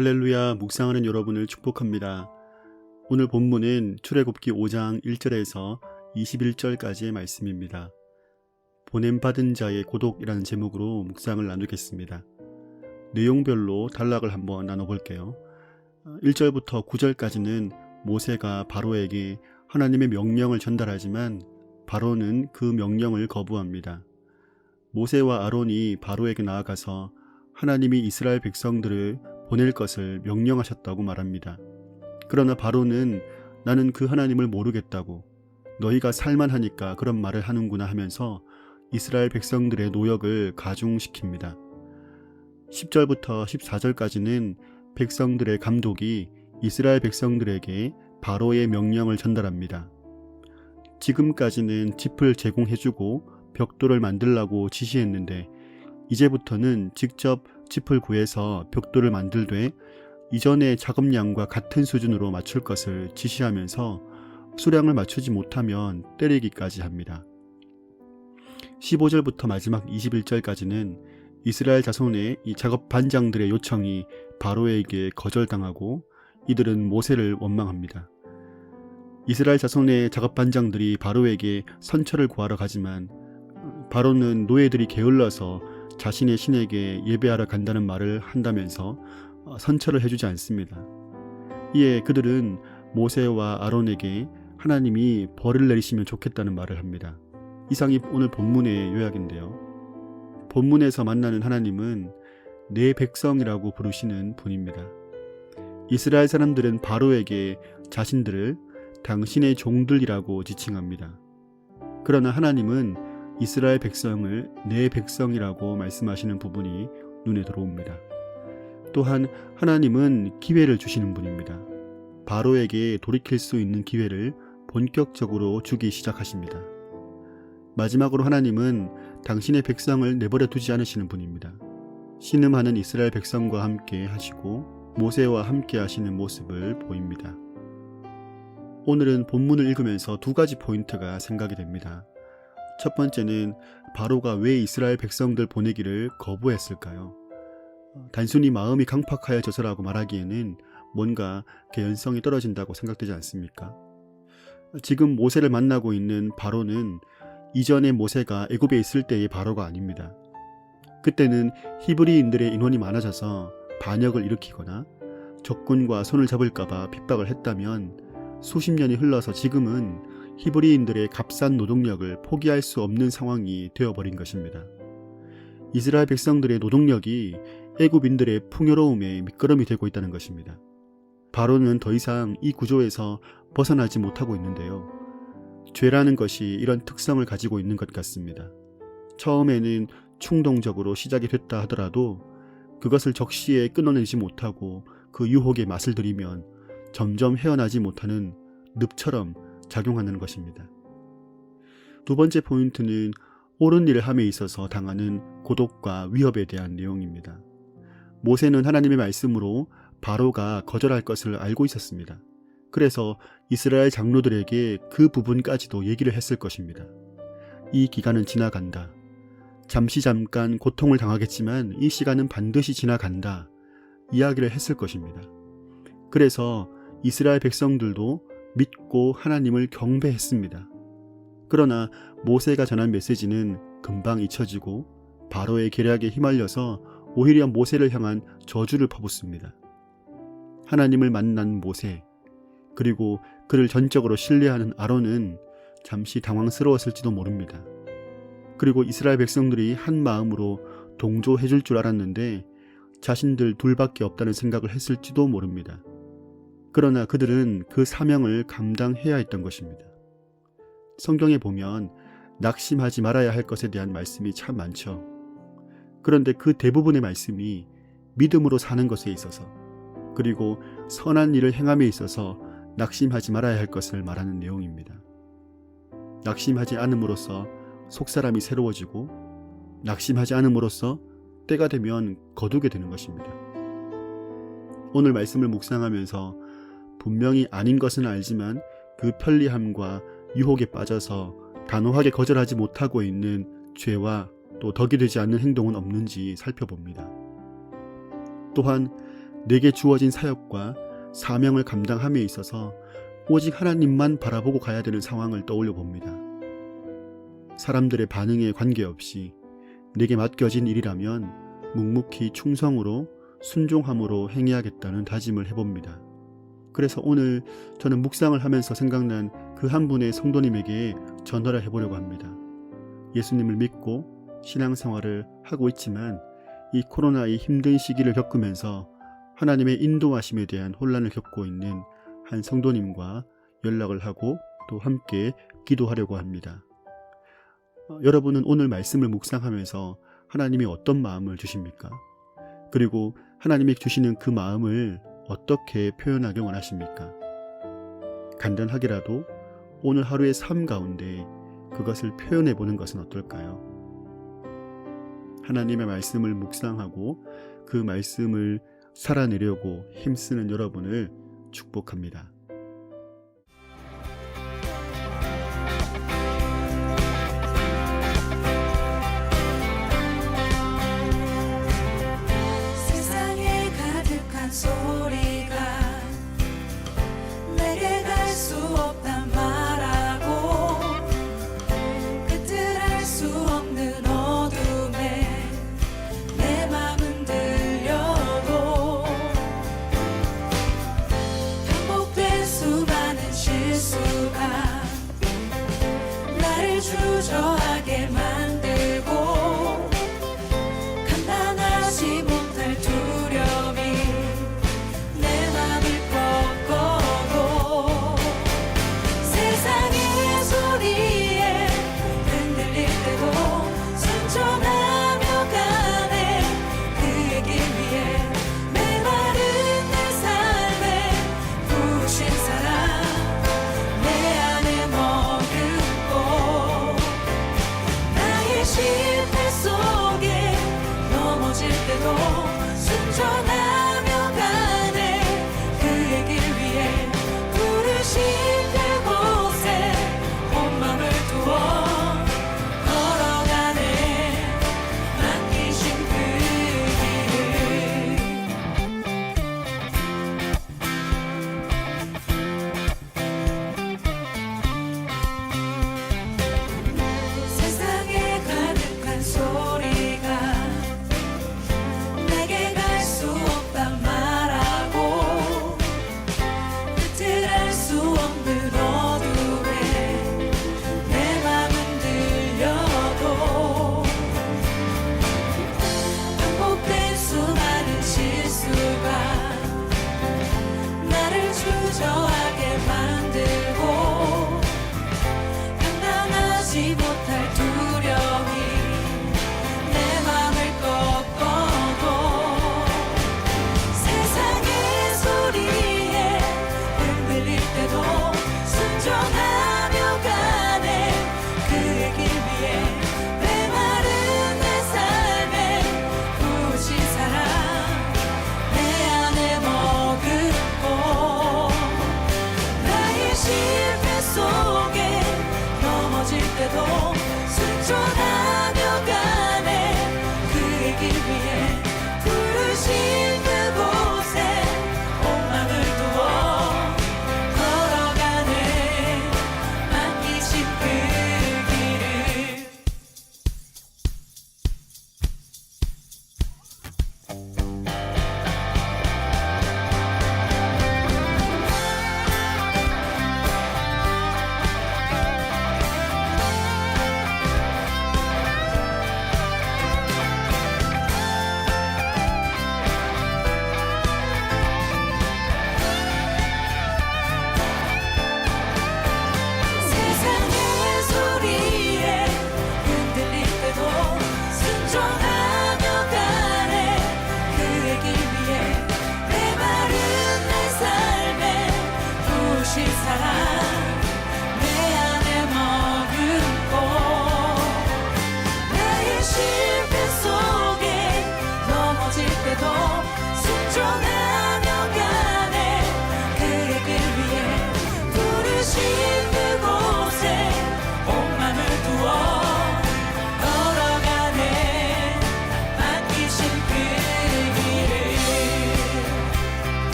할렐루야, 묵상하는 여러분을 축복합니다. 오늘 본문은 출애굽기 5장 1절에서 21절까지의 말씀입니다. 보냄받은 자의 고독이라는 제목으로 묵상을 나누겠습니다. 내용별로 단락을 한번 나눠볼게요. 1절부터 9절까지는 모세가 바로에게 하나님의 명령을 전달하지만 바로는 그 명령을 거부합니다. 모세와 아론이 바로에게 나아가서 하나님이 이스라엘 백성들을 보낼 것을 명령하셨다고 말합니다. 그러나 바로는 나는 그 하나님을 모르겠다고, 너희가 살만하니까 그런 말을 하는구나 하면서 이스라엘 백성들의 노역을 가중시킵니다. 10절부터 14절까지는 백성들의 감독이 이스라엘 백성들에게 바로의 명령을 전달합니다. 지금까지는 짚을 제공해주고 벽돌을 만들라고 지시했는데 이제부터는 직접 짚을 구해서 벽돌을 만들되 이전의 작업량과 같은 수준으로 맞출 것을 지시하면서 수량을 맞추지 못하면 때리기까지 합니다. 15절부터 마지막 21절까지는 이스라엘 자손의 이 작업 반장들의 요청이 바로에게 거절당하고 이들은 모세를 원망합니다. 이스라엘 자손의 작업 반장들이 바로에게 선처를 구하러 가지만 바로는 노예들이 게을러서 자신의 신에게 예배하러 간다는 말을 한다면서 선처를 해주지 않습니다. 이에 그들은 모세와 아론에게 하나님이 벌을 내리시면 좋겠다는 말을 합니다. 이상이 오늘 본문의 요약인데요. 본문에서 만나는 하나님은 내 백성이라고 부르시는 분입니다. 이스라엘 사람들은 바로에게 자신들을 당신의 종들이라고 지칭합니다. 그러나 하나님은 이스라엘 백성을 내 백성이라고 말씀하시는 부분이 눈에 들어옵니다. 또한 하나님은 기회를 주시는 분입니다. 바로에게 돌이킬 수 있는 기회를 본격적으로 주기 시작하십니다. 마지막으로 하나님은 당신의 백성을 내버려 두지 않으시는 분입니다. 신음하는 이스라엘 백성과 함께 하시고 모세와 함께 하시는 모습을 보입니다. 오늘은 본문을 읽으면서 두 가지 포인트가 생각이 됩니다. 첫 번째는 바로가 왜 이스라엘 백성들 보내기를 거부했을까요? 단순히 마음이 강팍하여져서라고 말하기에는 뭔가 개연성이 떨어진다고 생각되지 않습니까? 지금 모세를 만나고 있는 바로는 이전에 모세가 애굽에 있을 때의 바로가 아닙니다. 그때는 히브리인들의 인원이 많아져서 반역을 일으키거나 적군과 손을 잡을까봐 핍박을 했다면 수십 년이 흘러서 지금은 히브리인들의 값싼 노동력을 포기할 수 없는 상황이 되어버린 것입니다. 이스라엘 백성들의 노동력이 애굽인들의 풍요로움에 미끄럼이 되고 있다는 것입니다. 바로는 더 이상 이 구조에서 벗어나지 못하고 있는데요. 죄라는 것이 이런 특성을 가지고 있는 것 같습니다. 처음에는 충동적으로 시작이 됐다 하더라도 그것을 적시에 끊어내지 못하고 그 유혹의 맛을 들이면 점점 헤어나지 못하는 늪처럼 작용하는 것입니다. 두 번째 포인트는 옳은 일을 함에 있어서 당하는 고독과 위협에 대한 내용입니다. 모세는 하나님의 말씀으로 바로가 거절할 것을 알고 있었습니다. 그래서 이스라엘 장로들에게 그 부분까지도 얘기를 했을 것입니다. 이 기간은 지나간다. 잠깐 고통을 당하겠지만 이 시간은 반드시 지나간다. 이야기를 했을 것입니다. 그래서 이스라엘 백성들도 믿고 하나님을 경배했습니다. 그러나 모세가 전한 메시지는 금방 잊혀지고 바로의 계략에 휘말려서 오히려 모세를 향한 저주를 퍼붓습니다. 하나님을 만난 모세, 그리고 그를 전적으로 신뢰하는 아론은 잠시 당황스러웠을지도 모릅니다. 그리고 이스라엘 백성들이 한 마음으로 동조해 줄 줄 알았는데 자신들 둘밖에 없다는 생각을 했을지도 모릅니다. 그러나 그들은 그 사명을 감당해야 했던 것입니다. 성경에 보면 낙심하지 말아야 할 것에 대한 말씀이 참 많죠. 그런데 그 대부분의 말씀이 믿음으로 사는 것에 있어서, 그리고 선한 일을 행함에 있어서 낙심하지 말아야 할 것을 말하는 내용입니다. 낙심하지 않음으로써 속사람이 새로워지고 낙심하지 않음으로써 때가 되면 거두게 되는 것입니다. 오늘 말씀을 묵상하면서 분명히 아닌 것은 알지만 그 편리함과 유혹에 빠져서 단호하게 거절하지 못하고 있는 죄와 또 덕이 되지 않는 행동은 없는지 살펴봅니다. 또한 내게 주어진 사역과 사명을 감당함에 있어서 오직 하나님만 바라보고 가야 되는 상황을 떠올려 봅니다. 사람들의 반응에 관계없이 내게 맡겨진 일이라면 묵묵히 충성으로 순종함으로 행해야겠다는 다짐을 해봅니다. 그래서 오늘 저는 묵상을 하면서 생각난 그 한 분의 성도님에게 전화를 해보려고 합니다. 예수님을 믿고 신앙생활을 하고 있지만 이 코로나의 힘든 시기를 겪으면서 하나님의 인도하심에 대한 혼란을 겪고 있는 한 성도님과 연락을 하고 또 함께 기도하려고 합니다. 여러분은 오늘 말씀을 묵상하면서 하나님이 어떤 마음을 주십니까? 그리고 하나님이 주시는 그 마음을 어떻게 표현하길 원하십니까? 간단하게라도 오늘 하루의 삶 가운데 그것을 표현해 보는 것은 어떨까요? 하나님의 말씀을 묵상하고 그 말씀을 살아내려고 힘쓰는 여러분을 축복합니다. 세상에 가득한 소리가 내게 갈 수 없단 말하고 끝을 알 수 없는 어둠에 내 맘은 들려도 반복된 수많은 실수가 나를 주저하게 만들고 감당하지 못할 두려움이 내 맘을 꺾어도 세상의 소리에 흔들릴 때도 순종하며 가네 그의 길 위에 메마른 내 삶에 부으신 사랑 내 안에 머금고 나의 실패 속에 넘어질 때도 순종하며